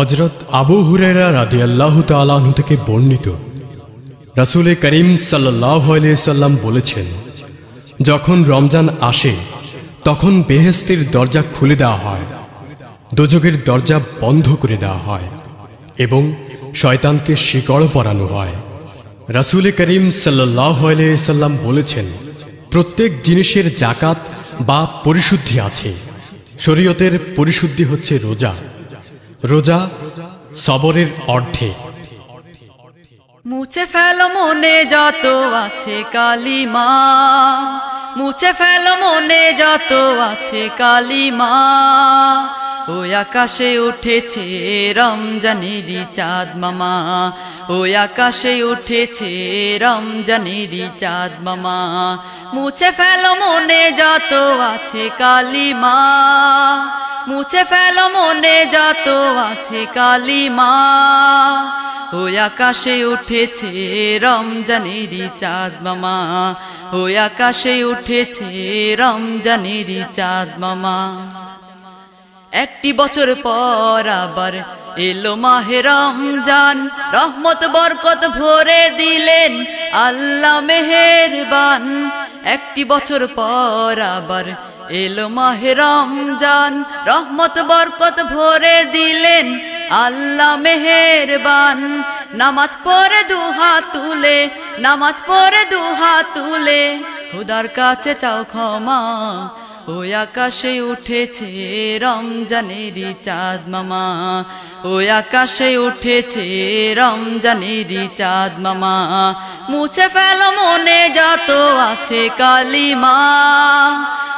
হযরত আবু হুরায়রা রাদিয়াল্লাহু তাআলা আনহু থেকে বর্ণিত, রাসূল করিম সাল্লাল্লাহু আলাইহি সাল্লাম বলেছেন, যখন রমজান আসে তখন বেহেশতের দরজা খুলে দেওয়া হয়, দোজখের দরজা বন্ধ করে দেওয়া হয় এবং শয়তানকে শিকড় পরানো হয়। রাসূল করিম সাল্লাল্লাহু আলাইহি সাল্লাম বলেছেন, প্রত্যেক জিনিসের যাকাত বা পরিশুদ্ধি আছে। শরীয়তের পরিশুদ্ধি হচ্ছে রোজা। রোজা সবরের অর্ধেক। মুছে ফেলো মনে যত আছে কালিমা, মুছে ফেলো মনে যত আছে কালিমা। ওই আকাশে উঠেছে রমজানেরই চাঁদ মামা, ওই আকাশে উঠেছে রমজানেরই চাঁদ মামা। মুছে ফেলো মনে যত আছে কালিমা, মুছে ফেলো মনে যত আছে কালিমা। ওই আকাশে উঠেছে রমজানেরই চাঁদ মামা, ওই আকাশে উঠেছে রমজানেরই চাঁদ মামা। একটি বছর পর আবার এলো মাহে রমজান, রহমত বরকত ভরে দিলেন আল্লাহ মেহেরবান। একটি বছর পর আবার এলো মাহে রমজান, রহমত বরকত ভরে দিলেন আল্লাহ মেহেরবান। নামাজ পড়ে দুহাত তুলে, নামাজ পড়ে দুহাত তুলে খোদার কাছে চাও ক্ষমা। ওই আকাশে উঠেছে রমজানেরই চাঁদ মামা, ওই আকাশে উঠেছে রমজানেরই চাঁদ মামা। মুছে ফেলো মনে যত আছে কালিমা,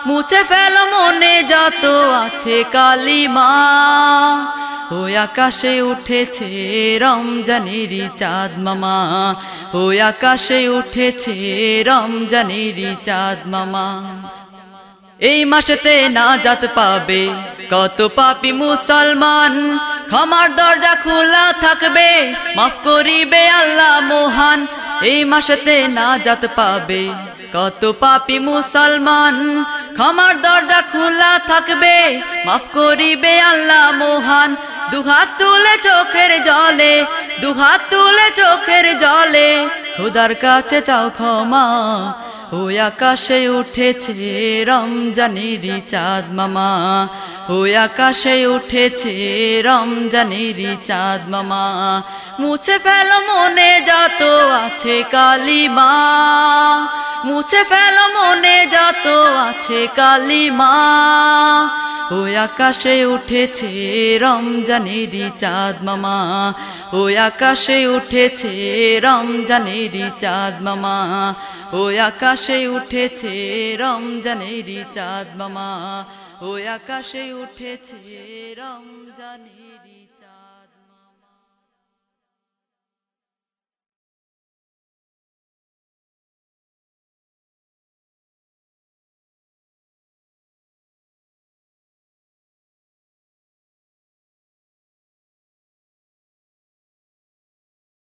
মুছে ফেলো মনে যত আছে কালিমা। ওই আকাশে উঠেছে রমজানেরই চাঁদ মামা, ওই আকাশে উঠেছে রমজানেরই চাঁদ মামা। এই মাসেতে নাজাত পাবে কত পাপী মুসলমান, ক্ষমার দরজা খোলা থাকবে, মাফ করিবে আল্লাহ মহান। এই মাসেতে নাজাত পাবে কত পাপী মুসলমান, ক্ষমার দরজা খোলা থাকবে, মাফ করিবে আল্লাহ মহান। দুহাত তুলে চোখের জলে, দুহাত তুলে চোখের জলে খোদার কাছে চাও ক্ষমা। ওই আকাশে উঠেছে রমজানেরই চাঁদ মামা, ওই আকাশে উঠেছে রমজানেরই চাঁদ মামা। মুছে ফেলো মনে যত আছে কালিমা, মুছে ফেলো মনে যত আছে কালিমা। ওই আকাশে উঠেছে রমজানেরই চাঁদ মামা, ওই আকাশে উঠেছে রমজানেরই চাঁদ মামা, ওই আকাশে উঠেছে রমজানেরই চাঁদ মামা, ওই আকাশে উঠেছে রমজানের।